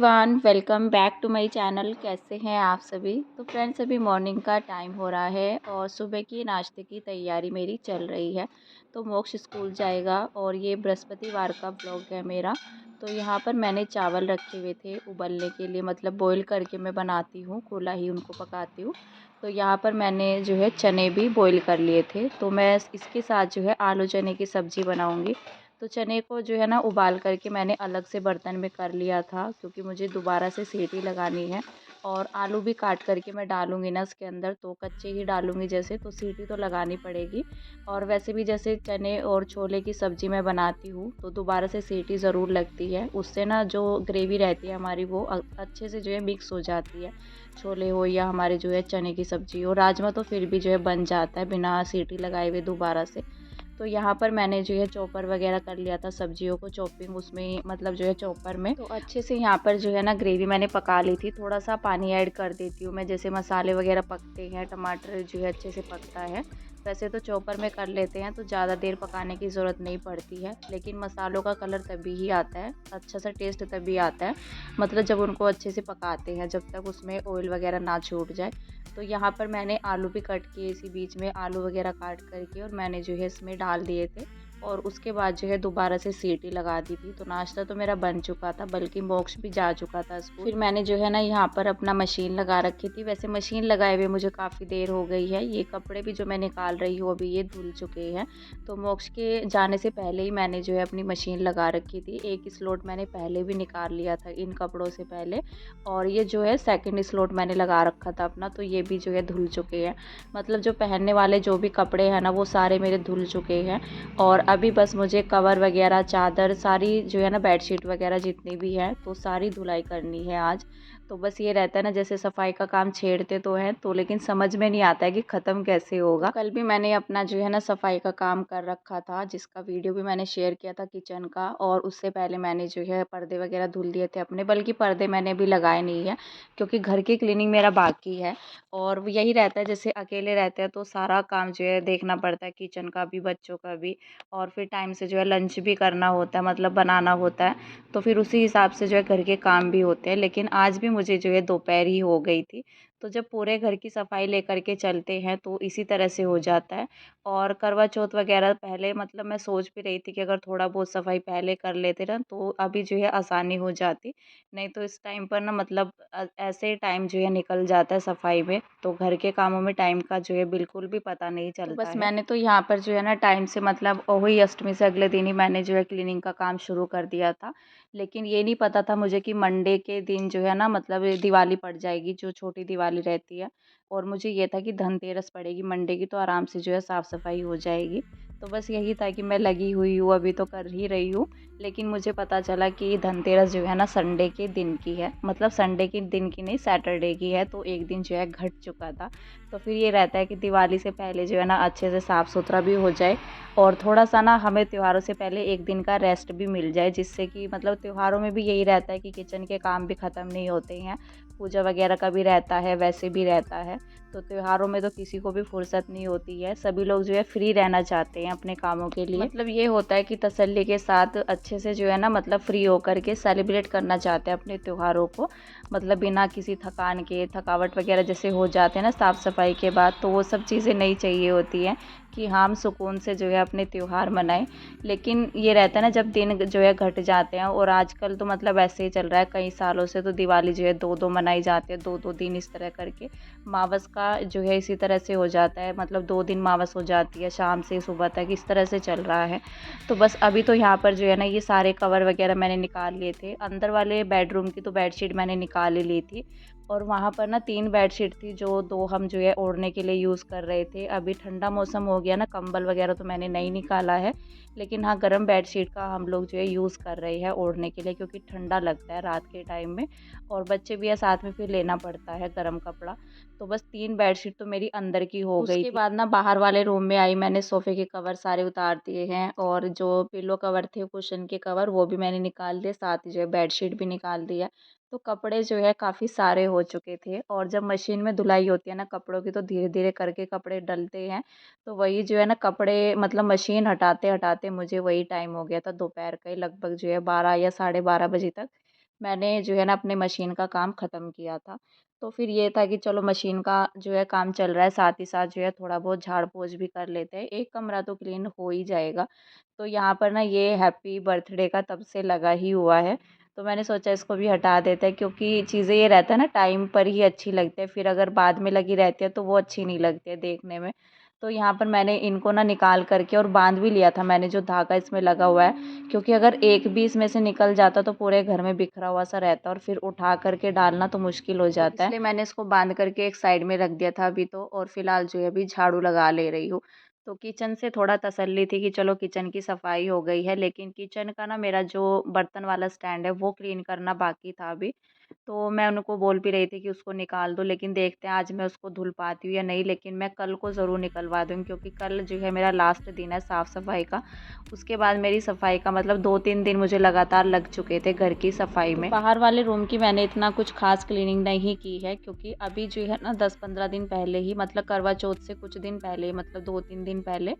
Everyone, welcome back to my channel. कैसे हैं आप सभी। तो फ्रेंड्स, अभी मॉर्निंग का टाइम हो रहा है और सुबह की नाश्ते की तैयारी मेरी चल रही है। तो मोक्ष स्कूल जाएगा और ये बृहस्पतिवार का ब्लॉग है मेरा। तो यहाँ पर मैंने चावल रखे हुए थे उबलने के लिए, मतलब बॉईल करके मैं बनाती हूँ, खुला ही उनको पकाती हूँ। तो यहाँ पर मैंने जो है चने भी बॉईल कर लिए थे। तो मैं इसके साथ जो है आलू चने की सब्ज़ी बनाऊँगी। तो चने को जो है ना उबाल करके मैंने अलग से बर्तन में कर लिया था, क्योंकि मुझे दोबारा से सीटी लगानी है। और आलू भी काट करके मैं डालूँगी ना इसके अंदर, तो कच्चे ही डालूँगी, जैसे तो सीटी तो लगानी पड़ेगी। और वैसे भी जैसे चने और छोले की सब्ज़ी मैं बनाती हूँ तो दोबारा से सीटी ज़रूर लगती है। उससे ना जो ग्रेवी रहती है हमारी वो अच्छे से जो है मिक्स हो जाती है। छोले हो या हमारे जो है चने की सब्ज़ी हो, राजमा तो फिर भी जो है बन जाता है बिना सीटी लगाए हुए दोबारा से। तो यहाँ पर मैंने जो है चॉपर वगैरह कर लिया था सब्जियों को चॉपिंग, उसमें मतलब जो है चॉपर में। तो अच्छे से यहाँ पर जो है ना ग्रेवी मैंने पका ली थी। थोड़ा सा पानी ऐड कर देती हूँ मैं, जैसे मसाले वगैरह पकते हैं, टमाटर जो है अच्छे से पकता है। वैसे तो चॉपर में कर लेते हैं तो ज़्यादा देर पकाने की ज़रूरत नहीं पड़ती है, लेकिन मसालों का कलर तभी ही आता है, अच्छा सा टेस्ट तभी आता है, मतलब जब उनको अच्छे से पकाते हैं, जब तक उसमें ऑयल वगैरह ना छूट जाए। तो यहाँ पर मैंने आलू भी कट किए, इसी बीच में आलू वगैरह काट करके और मैंने जो है इसमें डाल दिए थे। और उसके बाद जो है दोबारा से सीटी लगा दी थी। तो नाश्ता तो मेरा बन चुका था, बल्कि मोक्ष भी जा चुका था स्कूल। फिर मैंने जो है ना यहाँ पर अपना मशीन लगा रखी थी। वैसे मशीन लगाए हुए मुझे काफ़ी देर हो गई है। ये कपड़े भी जो मैं निकाल रही हूँ अभी ये धुल चुके हैं। तो मोक्ष के जाने से पहले ही मैंने जो है अपनी मशीन लगा रखी थी। एक स्लॉट मैंने पहले भी निकाल लिया था इन कपड़ों से पहले, और ये जो है सेकंड स्लॉट मैंने लगा रखा था अपना, तो ये भी जो है धुल चुके हैं। मतलब जो पहनने वाले जो भी कपड़े हैं ना वो सारे मेरे धुल चुके हैं। और अभी बस मुझे कवर वगैरह, चादर सारी जो है ना, बेडशीट वगैरह जितनी भी है तो सारी धुलाई करनी है आज। तो बस ये रहता है ना, जैसे सफाई का काम छेड़ते तो हैं तो, लेकिन समझ में नहीं आता है कि ख़त्म कैसे होगा। तो कल भी मैंने अपना जो है ना सफाई का काम कर रखा था, जिसका वीडियो भी मैंने शेयर किया था किचन का। और उससे पहले मैंने जो है पर्दे वगैरह धुल दिए थे अपने, बल्कि पर्दे मैंने अभी लगाए नहीं है क्योंकि घर की क्लीनिंग मेरा बाकी है। और वो यही रहता है, जैसे अकेले रहते हैं तो सारा काम जो है देखना पड़ता है, किचन का भी, बच्चों का भी। और फिर टाइम से जो है लंच भी करना होता है, मतलब बनाना होता है। तो फिर उसी हिसाब से जो है घर के काम भी होते हैं। लेकिन आज भी मुझे जो है दोपहर ही हो गई थी। तो जब पूरे घर की सफाई लेकर के चलते हैं तो इसी तरह से हो जाता है। और करवा चौथ वगैरह पहले, मतलब मैं सोच भी रही थी कि अगर थोड़ा बहुत सफाई पहले कर लेते ना तो अभी जो है आसानी हो जाती। नहीं तो इस टाइम पर ना, मतलब ऐसे टाइम जो है निकल जाता है सफाई में, तो घर के कामों में टाइम का जो है बिल्कुल भी पता नहीं तो चलता बस है। मैंने तो यहाँ पर जो है ना टाइम से, मतलब वही अष्टमी से अगले दिन ही मैंने जो है क्लीनिंग का काम शुरू कर दिया था। लेकिन ये नहीं पता था मुझे कि मंडे के दिन जो है ना, मतलब दिवाली पड़ जाएगी, जो छोटी दिवाली रहती है। और मुझे ये था कि धनतेरस पड़ेगी मंडे की, तो आराम से जो है साफ़ सफाई हो जाएगी। तो बस यही था कि मैं लगी हुई हूँ, अभी तो कर ही रही हूँ। लेकिन मुझे पता चला कि धनतेरस जो है ना संडे के दिन की है, मतलब संडे के दिन की नहीं, सैटरडे की है। तो एक दिन जो है घट चुका था। तो फिर ये रहता है कि दिवाली से पहले जो है ना अच्छे से साफ़ सुथरा भी हो जाए। और थोड़ा सा ना हमें त्योहारों से पहले एक दिन का रेस्ट भी मिल जाए, जिससे कि मतलब त्योहारों में भी यही रहता है कि किचन के काम भी ख़त्म नहीं होते हैं, पूजा वगैरह का भी रहता है, वैसे भी रहता है। तो त्योहारों में तो किसी को भी फुर्सत नहीं होती है, सभी लोग जो है फ्री रहना चाहते हैं अपने कामों के लिए। मतलब ये होता है कि तसल्ली के साथ अच्छे से जो है ना, मतलब फ्री होकर के सेलिब्रेट करना चाहते हैं अपने त्योहारों को, मतलब बिना किसी थकान के, थकावट वगैरह जैसे हो जाते हैं ना साफ़ सफाई के बाद, तो वो सब चीज़ें नहीं चाहिए होती हैं कि हम सुकून से जो है अपने त्यौहार मनाएं। लेकिन ये रहता है ना, जब दिन जो है घट जाते हैं, और आजकल तो मतलब ऐसे ही चल रहा है कई सालों से, तो दिवाली जो है 2-2 मनाई जाती है, 2-2 दिन इस तरह करके। मावस का जो है इसी तरह से हो जाता है, मतलब 2 दिन मावस हो जाती है, शाम से सुबह तक इस तरह से चल रहा है। तो बस अभी तो यहाँ पर जो है ना ये सारे कवर वगैरह मैंने निकाल लिए थे। अंदर वाले बेडरूम की तो बेडशीट मैंने निकाल ही ली थी। और वहाँ पर ना 3 बेडशीट थी, जो 2 हम जो है ओढ़ने के लिए यूज़ कर रहे थे। अभी ठंडा मौसम हो गया ना, कंबल वगैरह तो मैंने नहीं निकाला है। लेकिन हाँ, गर्म बेडशीट का हम लोग जो है यूज़ कर रहे हैं ओढ़ने के लिए, क्योंकि ठंडा लगता है रात के टाइम में। और बच्चे भी है साथ में, फिर लेना पड़ता है गर्म कपड़ा। तो बस 3 बेडशीट तो मेरी अंदर की हो गई थी। उसके बाद ना बाहर वाले रूम में आई, मैंने सोफ़े के कवर सारे उतार दिए हैं, और जो पिलो कवर थे, कुशन के कवर, वो भी मैंने निकाल दिए, साथ ही जो है बेडशीट भी निकाल दिया। तो कपड़े जो है काफ़ी सारे हो चुके थे। और जब मशीन में धुलाई होती है ना कपड़ों की, तो धीरे-धीरे करके कपड़े डलते हैं। तो वही जो है ना कपड़े, मतलब मशीन हटाते-हटाते मुझे वही टाइम हो गया था दोपहर का ही, लगभग जो है 12 या साढ़े 12 बजे तक मैंने जो है ना अपने मशीन का काम ख़त्म किया था। तो फिर ये था कि चलो मशीन का जो है काम चल रहा है, साथ ही साथ जो है थोड़ा बहुत झाड़-पोंछ भी कर लेते हैं। एक कमरा तो क्लीन हो ही जाएगा। तो यहाँ पर ना ये हैप्पी बर्थडे का तब से लगा ही हुआ है। तो मैंने सोचा इसको भी हटा देते हैं, क्योंकि चीज़ें ये रहता है ना टाइम पर ही अच्छी लगती है, फिर अगर बाद में लगी रहती है तो वो अच्छी नहीं लगती है देखने में। तो यहाँ पर मैंने इनको ना निकाल कर के और बाँध भी लिया था मैंने, जो धागा इसमें लगा हुआ है, क्योंकि अगर एक भी इसमें से निकल जाता तो पूरे घर में बिखरा हुआ सा रहता और फिर उठा कर के डालना तो मुश्किल हो जाता है। इसलिए मैंने इसको बाँध करके एक साइड में रख दिया था अभी तो, और फिलहाल जो है अभी झाड़ू लगा ले रही हूँ। तो किचन से थोड़ा तसल्ली थी कि चलो किचन की सफाई हो गई है, लेकिन किचन का ना मेरा जो बर्तन वाला स्टैंड है वो क्लीन करना बाकी था अभी। तो मैं उनको बोल भी रही थी कि उसको निकाल दो, लेकिन देखते हैं आज मैं उसको धुल पाती हूँ या नहीं, लेकिन मैं कल को ज़रूर निकलवा दूँगी, क्योंकि कल जो है मेरा लास्ट दिन है साफ़-सफाई का। उसके बाद मेरी सफाई का मतलब 2-3 दिन मुझे लगातार लग चुके थे घर की सफाई में। बाहर वाले रूम की मैंने इतना कुछ ख़ास क्लीनिंग नहीं की है, क्योंकि अभी जो है ना 10-15 दिन पहले ही, मतलब करवा चौथ से कुछ दिन पहले, मतलब 2-3 दिन पहले,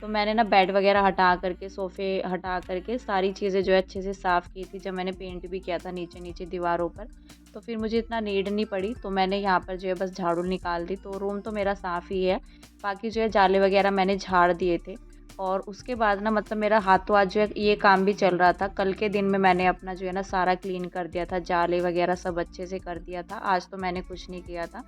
तो मैंने ना बेड वगैरह हटा करके, सोफ़े हटा करके सारी चीज़ें जो है अच्छे से साफ़ की थी, जब मैंने पेंट भी किया था नीचे-नीचे दीवारों पर। तो फिर मुझे इतना नीड नहीं पड़ी, तो मैंने यहाँ पर जो है बस झाड़ू निकाल दी, तो रूम तो मेरा साफ़ ही है। बाकी जो है जाले वगैरह मैंने झाड़ दिए थे। और उसके बाद ना मतलब मेरा हाथों हाथ जो है ये काम भी चल रहा था। कल के दिन में मैंने अपना जो है ना सारा क्लीन कर दिया था, जाले वगैरह सब अच्छे से कर दिया था। आज तो मैंने कुछ नहीं किया था,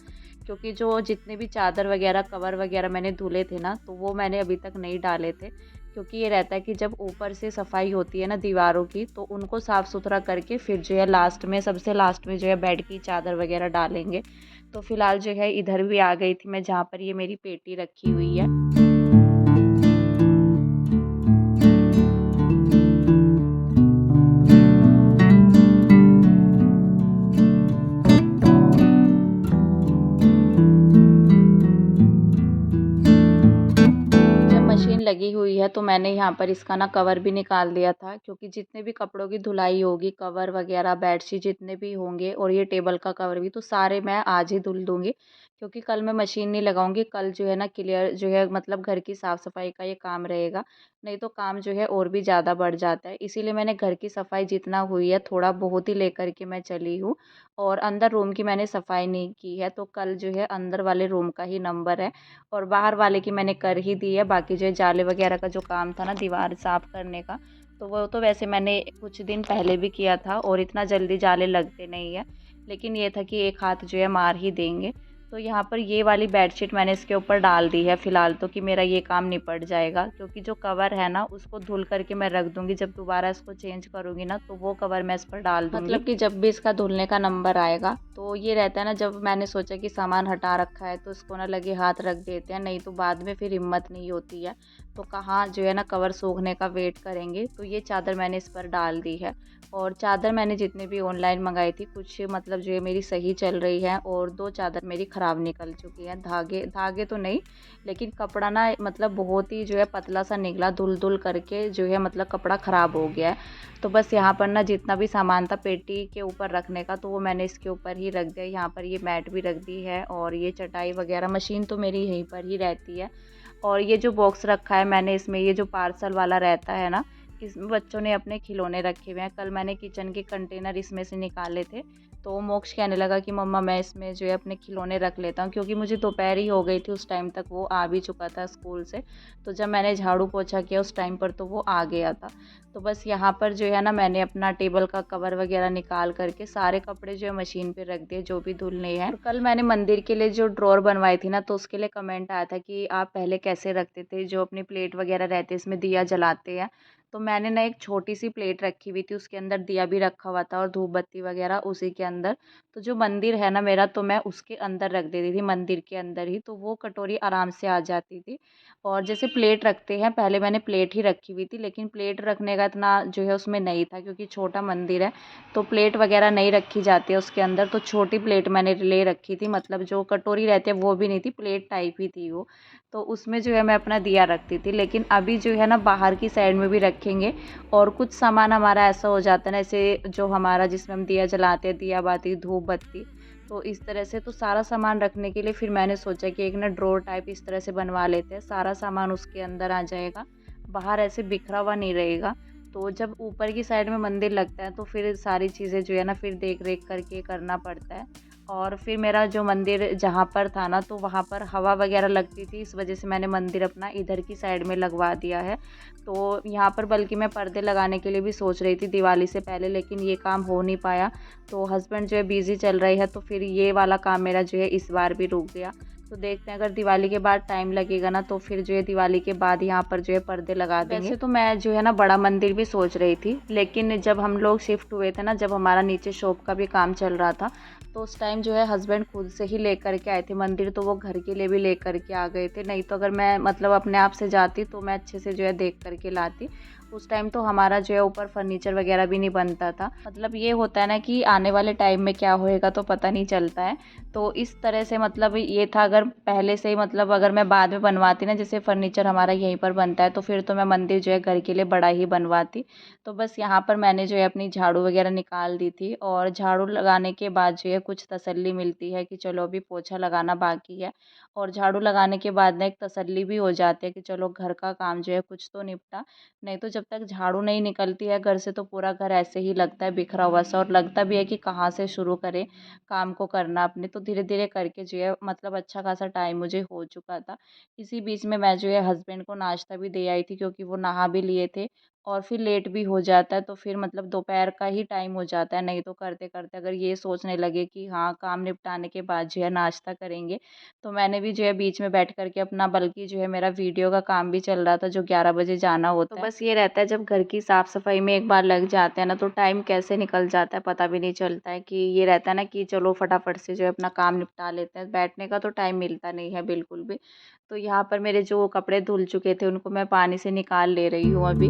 क्योंकि जो जितने भी चादर वगैरह, कवर वगैरह मैंने धुले थे ना, तो वो मैंने अभी तक नहीं डाले थे। क्योंकि ये रहता है कि जब ऊपर से सफाई होती है ना दीवारों की, तो उनको साफ़ सुथरा करके फिर जो है लास्ट में, सबसे लास्ट में जो है बेड की चादर वगैरह डालेंगे। तो फिलहाल जो है इधर भी आ गई थी मैं, जहाँ पर ये मेरी पेटी रखी हुई है। जब मशीन लगी हुई है तो मैंने यहाँ पर इसका ना कवर भी निकाल दिया था, क्योंकि जितने भी कपड़ों की धुलाई होगी, कवर वगैरह, बेडशीट जितने भी होंगे, और ये टेबल का कवर भी, तो सारे मैं आज ही धुल दूँगी, क्योंकि कल मैं मशीन नहीं लगाऊँगी। कल जो है ना क्लियर जो है मतलब घर की साफ़-सफ़ाई का ये काम रहेगा, नहीं तो काम जो है और भी ज़्यादा बढ़ जाता है। इसीलिए मैंने घर की सफ़ाई जितना हुई है थोड़ा बहुत ही लेकर के मैं चली हूँ, और अंदर रूम की मैंने सफ़ाई नहीं की है, तो कल जो है अंदर वाले रूम का ही नंबर है, और बाहर वाले की मैंने कर ही दी है। बाकी जो है जाले वगैरह का जो काम था ना दीवार साफ़ करने का, तो वो तो वैसे मैंने कुछ दिन पहले भी किया था, और इतना जल्दी जाले लगते नहीं है, लेकिन ये था कि एक हाथ जो है मार ही देंगे। तो यहाँ पर ये वाली बेडशीट मैंने इसके ऊपर डाल दी है फ़िलहाल तो, कि मेरा ये काम निपट जाएगा, क्योंकि जो कवर है ना उसको धुल करके मैं रख दूँगी, जब दोबारा इसको चेंज करूँगी ना तो वो कवर मैं इस पर डाल दूँगी। मतलब कि जब भी इसका धुलने का नंबर आएगा, तो ये रहता है ना, जब मैंने सोचा कि सामान हटा रखा है तो इसको ना लगे हाथ रख देते हैं, नहीं तो बाद में फिर हिम्मत नहीं होती है, तो कहाँ जो है ना कवर सूखने का वेट करेंगे। तो ये चादर मैंने इस पर डाल दी है, और चादर मैंने जितने भी ऑनलाइन मंगाई थी, कुछ मतलब जो है मेरी सही चल रही है, और 2 चादर मेरी ख़राब निकल चुकी हैं। धागे धागे तो नहीं, लेकिन कपड़ा ना मतलब बहुत ही जो है पतला सा निकला, धुल-धुल करके जो है मतलब कपड़ा ख़राब हो गया है। तो बस यहाँ पर ना जितना भी सामान था पेटी के ऊपर रखने का, तो वो मैंने इसके ऊपर ही रख दिया। यहाँ पर ये मैट भी रख दी है, और ये चटाई वग़ैरह, मशीन तो मेरी यहीं पर ही रहती है। और ये जो बॉक्स रखा है मैंने, इसमें ये जो पार्सल वाला रहता है ना, इसमें बच्चों ने अपने खिलौने रखे हुए हैं। कल मैंने किचन के कंटेनर इसमें से निकाले थे, तो मोक्ष कहने लगा कि मम्मा मैं इसमें जो है अपने खिलौने रख लेता हूँ, क्योंकि मुझे दोपहर ही हो गई थी उस टाइम तक, वो आ भी चुका था स्कूल से। तो जब मैंने झाड़ू पोछा किया उस टाइम पर तो वो आ गया था। तो बस यहाँ पर जो है ना मैंने अपना टेबल का कवर वगैरह निकाल करके सारे कपड़े जो है मशीन पे रख दिए, जो भी धुलने हैं। और कल मैंने मंदिर के लिए जो ड्रॉअर बनवाई थी ना, तो उसके लिए कमेंट आया था कि आप पहले कैसे रखते थे, जो अपनी प्लेट वगैरह रहते इसमें दिया जलाते हैं। तो मैंने ना एक छोटी सी प्लेट रखी हुई थी, उसके अंदर दिया भी रखा हुआ था, और धूप बत्ती वगैरह उसी के अंदर। तो जो मंदिर है ना मेरा, तो मैं उसके अंदर रख देती थी, मंदिर के अंदर ही, तो वो कटोरी आराम से आ जाती थी। और जैसे प्लेट रखते हैं, पहले मैंने प्लेट ही रखी हुई थी, लेकिन प्लेट रखने का इतना जो है उसमें नहीं था, क्योंकि छोटा मंदिर है, तो प्लेट वगैरह नहीं रखी जाती है उसके अंदर। तो छोटी प्लेट मैंने ले रखी थी, मतलब जो कटोरी रहती है वो भी नहीं थी, प्लेट टाइप ही थी वो। तो उसमें जो है मैं अपना दिया रखती थी, लेकिन अभी जो है ना बाहर की साइड में भी रखेंगे। और कुछ सामान हमारा ऐसा हो जाता है ना, ऐसे जो हमारा जिसमें हम दिया जलाते हैं, दिया बाती, धूप बत्ती, तो इस तरह से, तो सारा सामान रखने के लिए फिर मैंने सोचा कि एक ना ड्रॉअर टाइप इस तरह से बनवा लेते हैं, सारा सामान उसके अंदर आ जाएगा, बाहर ऐसे बिखरा हुआ नहीं रहेगा। तो जब ऊपर की साइड में मंदिर लगता है तो फिर सारी चीज़ें जो है ना फिर देख रेख करके करना पड़ता है। और फिर मेरा जो मंदिर जहाँ पर था ना तो वहाँ पर हवा वगैरह लगती थी, इस वजह से मैंने मंदिर अपना इधर की साइड में लगवा दिया है। तो यहाँ पर बल्कि मैं पर्दे लगाने के लिए भी सोच रही थी दिवाली से पहले, लेकिन ये काम हो नहीं पाया। तो हस्बैंड जो है बिज़ी चल रही है, तो फिर ये वाला काम मेरा जो है इस बार भी रुक गया। तो देखते हैं अगर दिवाली के बाद टाइम लगेगा ना तो फिर जो है दिवाली के बाद यहाँ पर जो है पर्दे लगा देंगे। वैसे तो मैं जो है ना बड़ा मंदिर भी सोच रही थी, लेकिन जब हम लोग शिफ्ट हुए थे ना, जब हमारा नीचे शॉप का भी काम चल रहा था, तो उस टाइम जो है हस्बैंड खुद से ही लेकर के आए थे मंदिर, तो वो घर के लिए भी लेकर के आ गए थे। नहीं तो अगर मैं मतलब अपने आप से जाती तो मैं अच्छे से जो है देख करके लाती। उस टाइम तो हमारा जो है ऊपर फर्नीचर वगैरह भी नहीं बनता था। मतलब ये होता है ना कि आने वाले टाइम में क्या होएगा तो पता नहीं चलता है। तो इस तरह से मतलब ये था, अगर पहले से ही मतलब अगर मैं बाद में बनवाती ना, जैसे फर्नीचर हमारा यहीं पर बनता है, तो फिर तो मैं मंदिर जो है घर के लिए बड़ा ही बनवाती। तो बस यहाँ पर मैंने जो है अपनी झाड़ू वगैरह निकाल दी थी, और झाड़ू लगाने के बाद जो है कुछ तसल्ली मिलती है कि चलो अभी पोछा लगाना बाकी है। और झाड़ू लगाने के बाद ना एक तसल्ली भी हो जाती है कि चलो घर का काम जो है कुछ तो निपटा। नहीं तो जब तक झाड़ू नहीं निकलती है घर से तो पूरा घर ऐसे ही लगता है बिखरा हुआ सा, और लगता भी है कि कहाँ से शुरू करें काम को करना अपने। तो धीरे धीरे करके जो है मतलब अच्छा खासा टाइम मुझे हो चुका था। इसी बीच में मैं जो है हस्बैंड को नाश्ता भी दे आई थी, क्योंकि वो नहा भी लिए थे। और फिर लेट भी हो जाता है तो फिर मतलब दोपहर का ही टाइम हो जाता है। नहीं तो करते करते अगर ये सोचने लगे कि हाँ काम निपटाने के बाद जो है नाश्ता करेंगे, तो मैंने भी जो है बीच में बैठ कर के अपना, बल्कि जो है मेरा वीडियो का काम भी चल रहा था जो 11 बजे जाना होता है। तो बस ये रहता है, जब घर की साफ़ सफाई में एक बार लग जाते हैं ना तो टाइम कैसे निकल जाता है पता भी नहीं चलता है। कि ये रहता है ना कि चलो फटाफट से जो है अपना काम निपटा लेते हैं, बैठने का तो टाइम मिलता नहीं है बिल्कुल भी। तो यहाँ पर मेरे जो कपड़े धुल चुके थे उनको मैं पानी से निकाल ले रही हूँ अभी।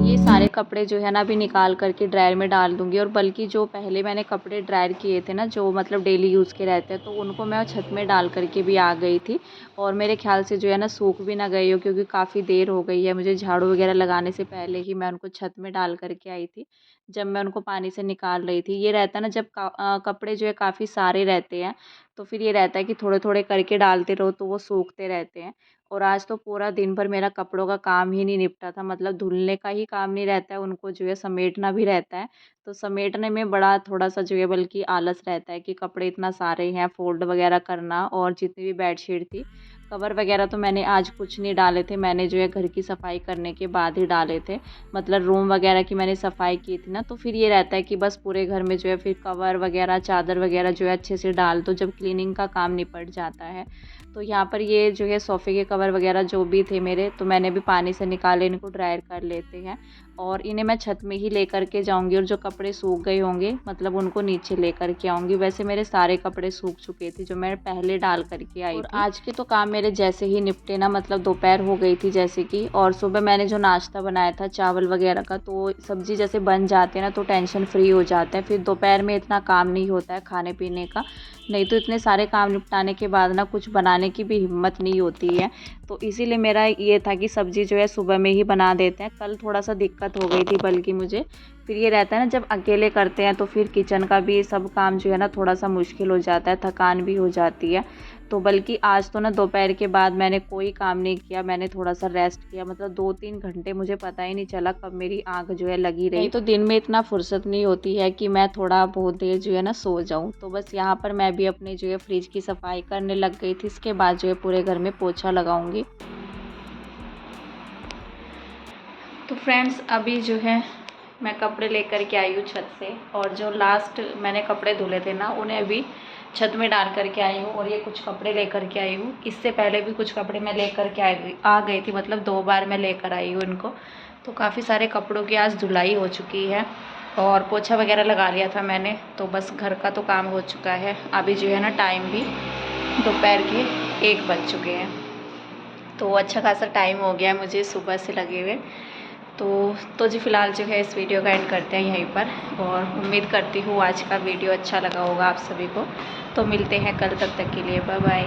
ये सारे कपड़े जो है ना अभी निकाल करके ड्रायर में डाल दूँगी। और बल्कि जो पहले मैंने कपड़े ड्रायर किए थे ना, जो मतलब डेली यूज़ के रहते हैं, तो उनको मैं छत में डाल करके भी आ गई थी। और मेरे ख़्याल से जो है ना सूख भी ना गए हो, क्योंकि काफ़ी देर हो गई है। मुझे झाड़ू वग़ैरह लगाने से पहले ही मैं उनको छत में डाल करके आई थी, जब मैं उनको पानी से निकाल रही थी। ये रहता है ना जब कपड़े जो है काफ़ी सारे रहते हैं, तो फिर ये रहता है कि थोड़े-थोड़े करके डालते रहो तो वो सूखते रहते हैं। और आज तो पूरा दिन भर मेरा कपड़ों का काम ही नहीं निपटा था, मतलब धुलने का ही काम नहीं रहता है, उनको जो है समेटना भी रहता है। तो समेटने में बड़ा थोड़ा-सा जो है बल्कि आलस रहता है कि कपड़े इतना सारे हैं, फ़ोल्ड वग़ैरह करना। और जितनी भी बेडशीट थी, कवर वग़ैरह तो मैंने आज कुछ नहीं डाले थे, मैंने जो है घर की सफाई करने के बाद ही डाले थे। मतलब रूम वग़ैरह की मैंने सफाई की थी ना, तो फिर ये रहता है कि बस पूरे घर में जो है फिर कवर वग़ैरह, चादर वग़ैरह जो है अच्छे से डाल दो जब क्लीनिंग का काम निपट जाता है। तो यहाँ पर ये जो है सोफ़े के कवर वग़ैरह जो भी थे मेरे, तो मैंने भी पानी से निकाले, इनको ड्रायर कर लेते हैं। और इन्हें मैं छत में ही लेकर के जाऊँगी, और जो कपड़े सूख गए होंगे मतलब उनको नीचे लेकर के आऊँगी। वैसे मेरे सारे कपड़े सूख चुके थे जो मैं पहले डाल करके आई थी। और आज के तो काम मेरे जैसे ही निपटे ना, मतलब दोपहर हो गई थी जैसे कि, और सुबह मैंने जो नाश्ता बनाया था चावल वग़ैरह का, तो सब्ज़ी जैसे बन जाते हैं ना तो टेंशन फ्री हो जाता है। फिर दोपहर में इतना काम नहीं होता है खाने पीने का। नहीं तो इतने सारे काम निपटाने के बाद ना कुछ बनाने की भी हिम्मत नहीं होती है। तो इसीलिए मेरा ये था कि सब्ज़ी जो है सुबह में ही बना देते हैं। कल थोड़ा-सा दिक्कत हो गई थी बल्कि मुझे। फिर ये रहता है ना जब अकेले करते हैं तो फिर किचन का भी सब काम जो है ना थोड़ा-सा मुश्किल हो जाता है, थकान भी हो जाती है। तो बल्कि आज तो ना दोपहर के बाद मैंने कोई काम नहीं किया, मैंने थोड़ा-सा रेस्ट किया। मतलब 2-3 घंटे मुझे पता ही नहीं चला कब मेरी आँख जो है लगी रही। नहीं तो दिन में इतना फुर्सत नहीं होती है कि मैं थोड़ा बहुत देर जो है ना सो जाऊँ। तो बस यहाँ पर मैं भी अपने जो है फ्रिज की सफाई करने लग गई थी। इसके बाद जो है पूरे घर में पोछा लगाऊँगी। तो फ्रेंड्स अभी जो है मैं कपड़े लेकर के आई हूँ छत से, और जो लास्ट मैंने कपड़े धुले थे ना उन्हें अभी छत में डाल करके आई हूँ। और ये कुछ कपड़े लेकर के आई हूँ, इससे पहले भी कुछ कपड़े मैं लेकर के आ गई थी, मतलब 2 बार मैं लेकर आई हूँ इनको। तो काफ़ी सारे कपड़ों की आज धुलाई हो चुकी है, और पोछा वगैरह लगा लिया था मैंने। तो बस घर का तो काम हो चुका है। अभी जो है ना टाइम भी दोपहर के 1 बज चुके हैं, तो अच्छा खासा टाइम हो गया है मुझे सुबह से लगे हुए। तो जी फ़िलहाल जो है इस वीडियो का एंड करते हैं यहीं पर, और उम्मीद करती हूँ आज का वीडियो अच्छा लगा होगा आप सभी को। तो मिलते हैं कल, तब तक के लिए बाय बाय।